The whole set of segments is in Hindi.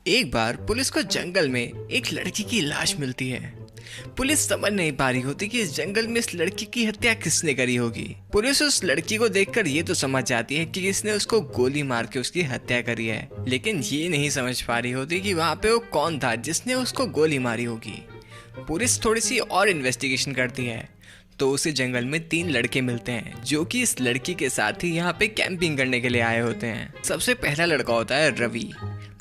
एक बार पुलिस को जंगल में एक लड़की की लाश मिलती है। पुलिस समझ नहीं पा रही होती कि इस जंगल में इस लड़की की हत्या किसने करी होगी। पुलिस उस लड़की को देखकर ये तो समझ जाती है कि किसने उसको गोली मार के उसकी हत्या करी है, लेकिन ये नहीं समझ पा रही होती कि वहाँ पे वो कौन था जिसने उसको गोली मारी होगी। पुलिस थोड़ी सी और इन्वेस्टिगेशन करती है तो उसे जंगल में 3 लड़के मिलते हैं जो कि इस लड़की के साथ ही यहाँ पे कैंपिंग करने के लिए आए होते हैं। सबसे पहला लड़का होता है रवि।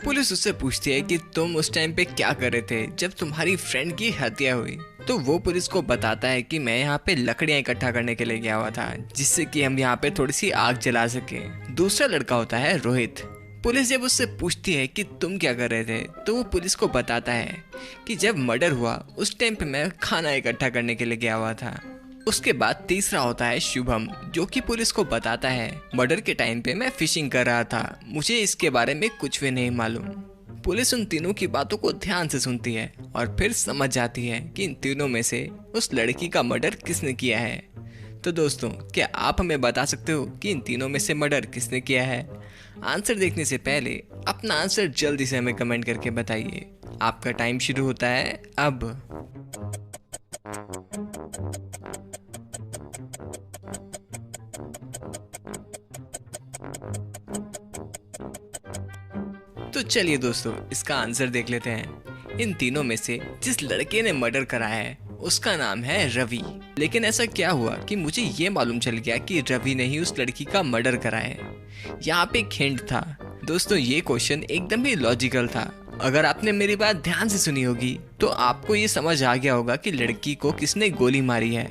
पुलिस उससे पूछती है कि तुम उस टाइम पे क्या कर रहे थे जब तुम्हारी फ्रेंड की हत्या हुई। तो वो पुलिस को बताता है कि मैं यहाँ पे लकड़ियाँ इकट्ठा करने के लिए गया हुआ था जिससे कि हम यहाँ पे थोड़ी सी आग जला सके। दूसरा लड़का होता है रोहित। पुलिस जब उससे पूछती है कि तुम क्या कर रहे थे तो वो पुलिस को बताता है कि जब मर्डर हुआ उस टाइम पे मैं खाना इकट्ठा करने के लिए गया हुआ था। उसके बाद तीसरा होता है शुभम, जो कि पुलिस को बताता है मर्डर के टाइम पे मैं फिशिंग कर रहा था, मुझे इसके बारे में कुछ भी नहीं मालूम। पुलिस उन तीनों की बातों को ध्यान से सुनती है और फिर समझ जाती है कि इन तीनों में से उस लड़की का मर्डर किसने किया है। तो दोस्तों, क्या आप हमें बता सकते हो कि इन तीनों में से मर्डर किसने किया है? आंसर देखने से पहले अपना आंसर जल्दी से हमें कमेंट करके बताइए। आपका टाइम शुरू होता है अब। तो चलिए दोस्तों, इसका आंसर देख लेते हैं। इन तीनों में से जिस लड़के ने मर्डर करा है उसका नाम है रवि। लेकिन ऐसा क्या हुआ कि मुझे ये मालूम चल गया कि रवि ने ही उस लड़की का मर्डर करा है? यहाँ पे एक हिंट था दोस्तों, ये क्वेश्चन एकदम ही लॉजिकल था। अगर आपने मेरी बात ध्यान से सुनी होगी तो आपको ये समझ आ गया होगा कि लड़की को किसने गोली मारी है।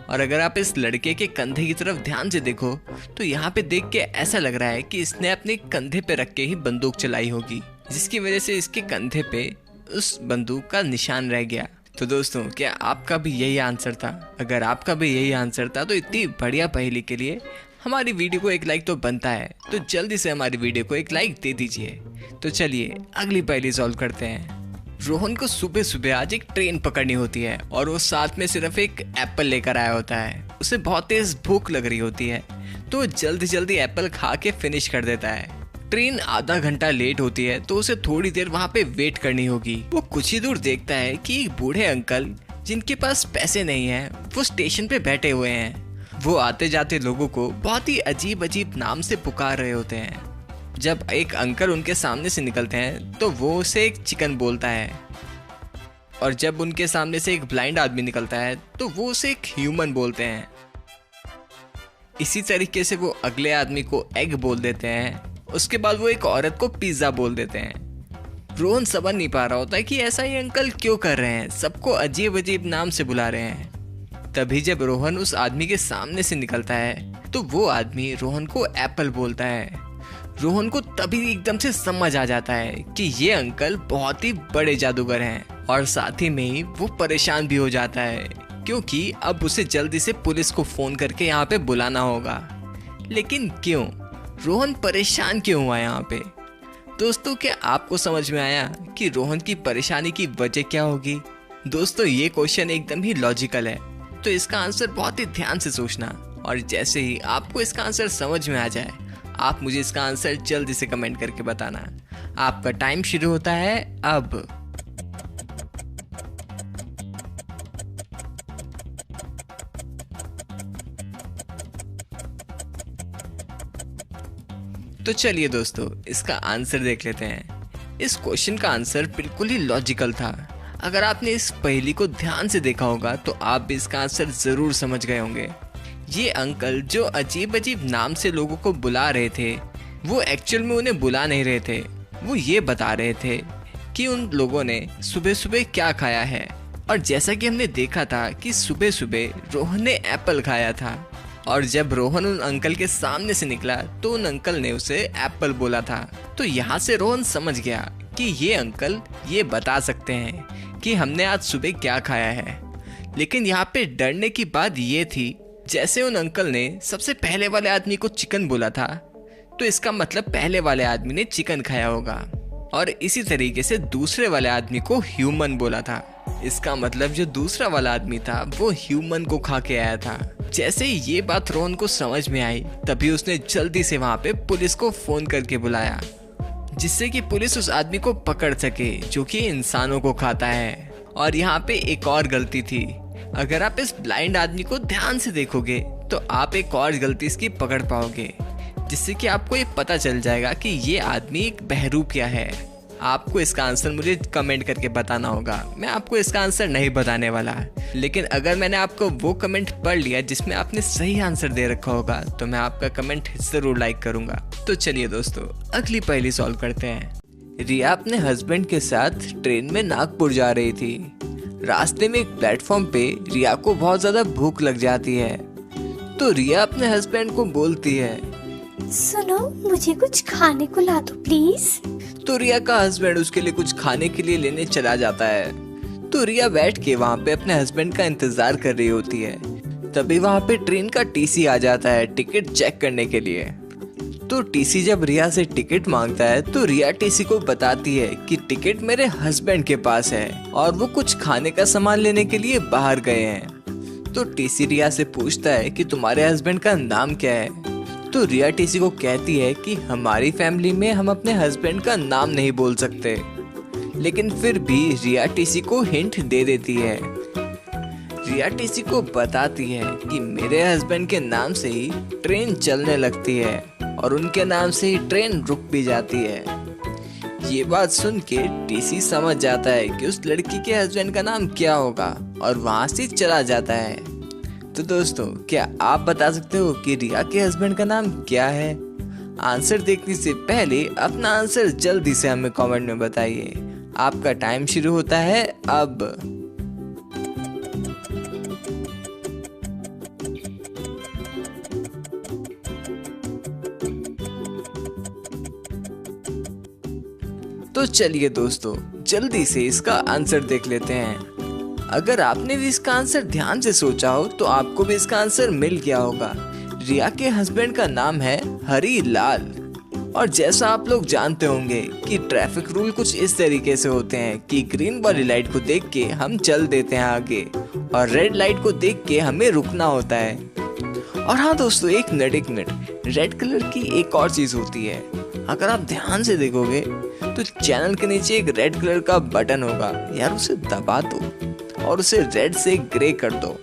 और अगर आप इस लड़के के कंधे की तरफ ध्यान से देखो तो यहाँ पे देख के ऐसा लग रहा है कि इसने अपने कंधे पे रख के ही बंदूक चलाई होगी, जिसकी वजह से इसके कंधे पे उस बंदूक का निशान रह गया। तो दोस्तों, क्या आपका भी यही आंसर था? अगर आपका भी यही आंसर था तो इतनी बढ़िया पहेली के लिए हमारी वीडियो को एक लाइक तो बनता है, तो जल्दी से हमारी वीडियो को एक लाइक दे दीजिए। तो चलिए अगली पहेली सॉल्व करते हैं। रोहन को सुबह सुबह आज एक ट्रेन पकड़नी होती है और वो साथ में सिर्फ एक एप्पल लेकर आया होता है। उसे बहुत तेज भूख लग रही होती है तो जल्दी जल्दी एप्पल खा के फिनिश कर देता है। ट्रेन आधा घंटा लेट होती है तो उसे थोड़ी देर वहाँ पे वेट करनी होगी। वो कुछ ही दूर देखता है कि एक बूढ़े अंकल जिनके पास पैसे नहीं है वो स्टेशन पे बैठे हुए हैं। वो आते जाते लोगों को बहुत ही अजीब अजीब नाम से पुकार रहे होते हैं। जब एक अंकल उनके सामने से निकलते हैं तो वो उसे एक चिकन बोलता है, और जब उनके सामने से एक ब्लाइंड आदमी निकलता है तो वो उसे एक ह्यूमन बोलते हैं। इसी तरीके से वो अगले आदमी को एग बोल देते हैं। उसके बाद वो एक औरत को पिज्जा बोल देते हैं। रोहन समझ नहीं पा रहा होता है कि ऐसा ये अंकल क्यों कर रहे हैं, सबको अजीब अजीब नाम से बुला रहे हैं। तभी जब रोहन उस आदमी के सामने से निकलता है तो वो आदमी रोहन को एप्पल बोलता है। रोहन को तभी एकदम से समझ आ जाता है कि ये अंकल बहुत ही बड़े जादूगर हैं, और साथ ही में ही वो परेशान भी हो जाता है क्योंकि अब उसे जल्दी से पुलिस को फोन करके यहाँ पे बुलाना होगा। लेकिन क्यों? रोहन परेशान क्यों हुआ यहाँ पे? दोस्तों, क्या आपको समझ में आया कि रोहन की परेशानी की वजह क्या होगी? दोस्तों, ये क्वेश्चन एकदम ही लॉजिकल है, तो इसका आंसर बहुत ही ध्यान से सोचना, और जैसे ही आपको इसका आंसर समझ में आ जाए आप मुझे इसका आंसर जल्दी से कमेंट करके बताना। आपका टाइम शुरू होता है अब। तो चलिए दोस्तों, इसका आंसर देख लेते हैं। इस क्वेश्चन का आंसर बिल्कुल ही लॉजिकल था। अगर आपने इस पहेली को ध्यान से देखा होगा तो आप भी इसका आंसर जरूर समझ गए होंगे। ये अंकल जो अजीब अजीब नाम से लोगों को बुला रहे थे वो एक्चुअल में उन्हें बुला नहीं रहे थे, वो ये बता रहे थे कि उन लोगों ने सुबह सुबह क्या खाया है। और जैसा कि हमने देखा था कि सुबह सुबह रोहन ने एप्पल खाया था, और जब रोहन उन अंकल के सामने से निकला तो उन अंकल ने उसे एप्पल बोला था। तो यहाँ से रोहन समझ गया कि ये अंकल ये बता सकते हैं कि हमने आज सुबह क्या खाया है। लेकिन यहाँ पे डरने की बात ये थी, जैसे उन अंकल ने सबसे पहले वाले आदमी को चिकन बोला था तो इसका मतलब पहले वाले आदमी ने चिकन खाया होगा, और इसी तरीके से दूसरे वाले आदमी को ह्यूमन बोला था। इसका मतलब जो दूसरा वाला आदमी था वो ह्यूमन को खा के आया था। जैसे ही ये बात रोहन को समझ में आई तभी उसने जल्दी से वहां पे पुलिस को फोन करके बुलाया। जिससे कि पुलिस उस आदमी को पकड़ सके जो कि इंसानों को खाता है। और यहाँ पे एक और गलती थी, अगर आप इस ब्लाइंड आदमी को ध्यान से देखोगे तो आप एक और गलती इसकी पकड़ पाओगे, जिससे कि आपको ये पता चल जाएगा कि ये आदमी एक बहरूपिया है। आपको इसका आंसर मुझे कमेंट करके बताना होगा, मैं आपको इसका आंसर नहीं बताने वाला। लेकिन अगर मैंने आपको वो कमेंट पढ़ लिया जिसमें आपने सही आंसर दे रखा होगा तो मैं आपका कमेंट जरूर लाइक करूंगा। तो चलिए दोस्तों, अगली पहेली सॉल्व करते हैं। रिया अपने हस्बैंड के साथ ट्रेन में नागपुर जा रही थी। रास्ते में एक प्लेटफॉर्म पे रिया को बहुत ज्यादा भूख लग जाती है, तो रिया अपने हस्बैंड को बोलती है, सुनो मुझे कुछ खाने को ला दो प्लीज। तो रिया का हस्बैंड उसके लिए कुछ खाने के लिए लेने चला जाता है। तो रिया बैठ के वहाँ पे अपने हस्बैंड का इंतजार कर रही होती है। तभी वहाँ पे ट्रेन का टीसी आ जाता है टिकट चेक करने के लिए। तो टीसी जब रिया से टिकट मांगता है तो रिया टीसी को बताती है कि टिकट मेरे हस्बैंड के पास है और वो कुछ खाने का सामान लेने के लिए बाहर गए हैं। तो टीसी रिया से पूछता है कि तुम्हारे हस्बैंड का नाम क्या है। तो रिया टीसी को कहती है कि हमारी फैमिली में हम अपने हस्बैंड का नाम नहीं बोल सकते, लेकिन फिर भी रिया टीसी को हिंट दे देती है। रिया टीसी को बताती है कि मेरे हस्बैंड के नाम से ही ट्रेन चलने लगती है और उनके नाम से ही ट्रेन रुक भी जाती है। ये बात सुन के टीसी समझ जाता है कि उस लड़की के हस्बैंड का नाम क्या होगा और वहां से चला जाता है। तो दोस्तों, क्या आप बता सकते हो कि रिया के हस्बैंड का नाम क्या है? आंसर देखने से पहले अपना आंसर जल्दी से हमें कमेंट में बताइए। आपका टाइम शुरू होता है अब। तो चलिए दोस्तों, जल्दी से इसका आंसर देख लेते हैं। अगर आपने भी इसका आंसर ध्यान से सोचा हो तो आपको भी इसका आंसर मिल गया होगा। रिया के हस्बैंड का नाम है हरी लाल। और जैसा आप लोग जानते होंगे कि ट्रैफिक रूल कुछ इस तरीके से होते हैं कि ग्रीन वाली लाइट को देख के हम चल देते हैं आगे और रेड लाइट को देख के हमें रुकना होता है। और हाँ दोस्तों, एक मिनट, रेड कलर की एक और चीज होती है। अगर आप ध्यान से देखोगे तो चैनल के नीचे एक रेड कलर का बटन होगा, यार उसे दबा दो और उसे रेड से ग्रे कर दो।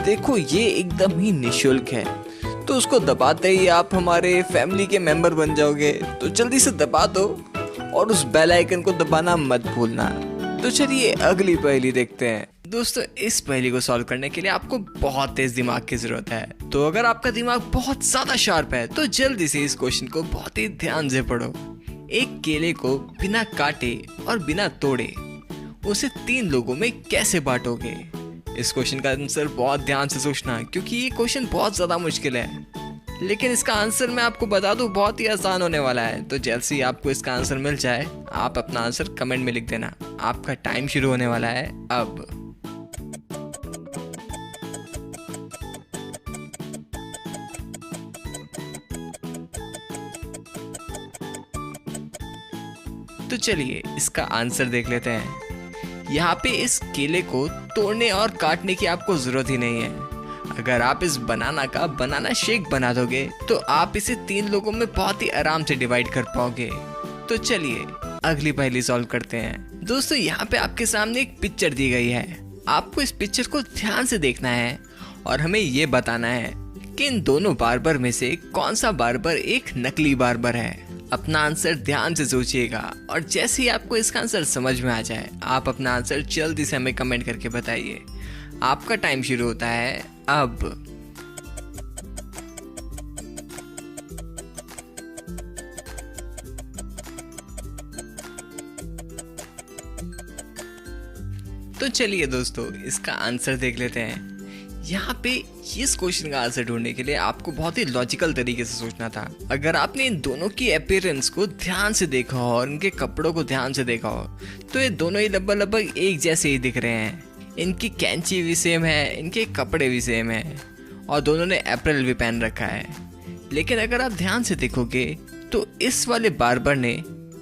देखो ये एकदम ही निशुल्क है, तो उसको दबाते ही आप हमारे फैमिली के मेंबर बन जाओगे। तो जल्दी से दबा दो और उस बेल आइकन को दबाना मत भूलना। तो चलिए अगली पहेली देखते हैं। दोस्तों, इस पहेली को सॉल्व करने के लिए आपको बहुत तेज दिमाग की जरूरत है। तो अगर आपका दिमाग बहुत ज्यादा शार्प है तो जल्दी से इस क्वेश्चन को बहुत ही ध्यान से पढ़ो। एक केले को बिना काटे और बिना तोड़े उसे 3 लोगों में कैसे बांटोगे? इस क्वेश्चन का आंसर बहुत ध्यान से सोचना, क्योंकि ये क्वेश्चन बहुत ज्यादा मुश्किल है। लेकिन इसका आंसर मैं आपको बता दूं, बहुत ही आसान होने वाला है। तो जैसे ही आपको इसका आंसर मिल जाए आप अपना आंसर कमेंट में लिख देना। आपका टाइम शुरू होने वाला है अब। तो चलिए इसका आंसर देख लेते हैं। यहाँ पे इस केले को तोड़ने और काटने की आपको जरूरत ही नहीं है। अगर आप इस बनाना शेक बना दोगे तो आप इसे 3 लोगों में बहुत ही आराम से डिवाइड कर पाओगे। तो चलिए अगली पहेली सॉल्व करते हैं। दोस्तों, यहाँ पे आपके सामने एक पिक्चर दी गई है। आपको इस पिक्चर को ध्यान से देखना है और हमें ये बताना है कि इन दोनों बार्बर में से कौन सा बार्बर एक नकली बार्बर है। अपना आंसर ध्यान से सोचिएगा और जैसे ही आपको इसका आंसर समझ में आ जाए आप अपना आंसर जल्दी से हमें कमेंट करके बताइए। आपका टाइम शुरू होता है अब। तो चलिए दोस्तों, इसका आंसर देख लेते हैं। यहाँ पे इस क्वेश्चन का आंसर ढूंढने के लिए आपको बहुत ही लॉजिकल तरीके से सोचना था। अगर आपने इन दोनों की अपीयरेंस को ध्यान से देखा हो और इनके कपड़ों को ध्यान से देखा हो तो ये दोनों ही लगभग एक जैसे ही दिख रहे हैं। इनकी कैंची भी सेम है, इनके कपड़े भी सेम है और दोनों ने अप्रैल भी पहन रखा है। लेकिन अगर आप ध्यान से देखोगे तो इस वाले बार्बर ने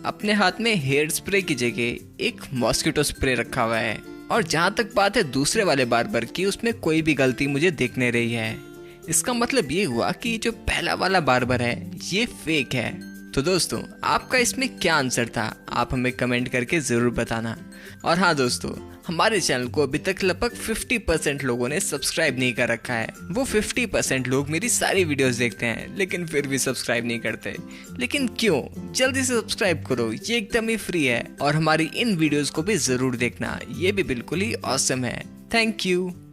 अपने हाथ में हेयर स्प्रे की जगह एक मॉस्किटो स्प्रे रखा हुआ है। और जहाँ तक बात है दूसरे वाले बार्बर की, उसमें कोई भी गलती मुझे दिख नहीं रही है। इसका मतलब ये हुआ कि जो पहला वाला बार्बर है ये फेक है। तो दोस्तों, आपका इसमें क्या आंसर था, आप हमें कमेंट करके ज़रूर बताना। और हाँ दोस्तों, हमारे चैनल को अभी तक लगभग 50% लोगों ने सब्सक्राइब नहीं कर रखा है। वो 50% लोग मेरी सारी वीडियोस देखते हैं लेकिन फिर भी सब्सक्राइब नहीं करते। लेकिन क्यों? जल्दी से सब्सक्राइब करो, ये एकदम ही फ्री है। और हमारी इन वीडियोस को भी ज़रूर देखना, ये भी बिल्कुल ही ऑसम है। Thank you.